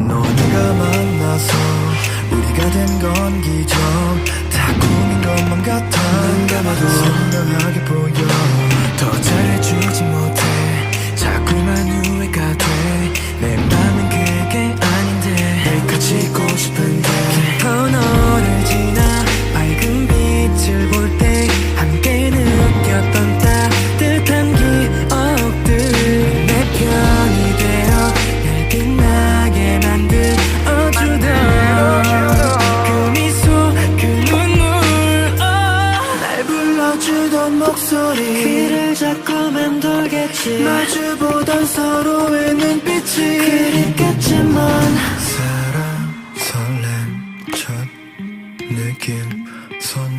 너 내가 만나서 우리가 된 건 기적 다 꿈인 것만 같아. 눈 감아도 선명하게 보여. 더 잘해주지 못해 자꾸만 후회가 돼. 내 맘은 그게 아닌데 날 가지고 싶은데 깊은 너를 지나 밝은 빛을 볼 때 함께 느꼈던 따뜻한 기억들 내 편이 되어 날 빛나게 만들어주던 그 미소 그 눈물 날 불러주던 목소리 귀를 자꾸 맴돌겠지. 마주보던 서로의 눈빛이 그립겠지만 사랑 설렘 첫 느낌 손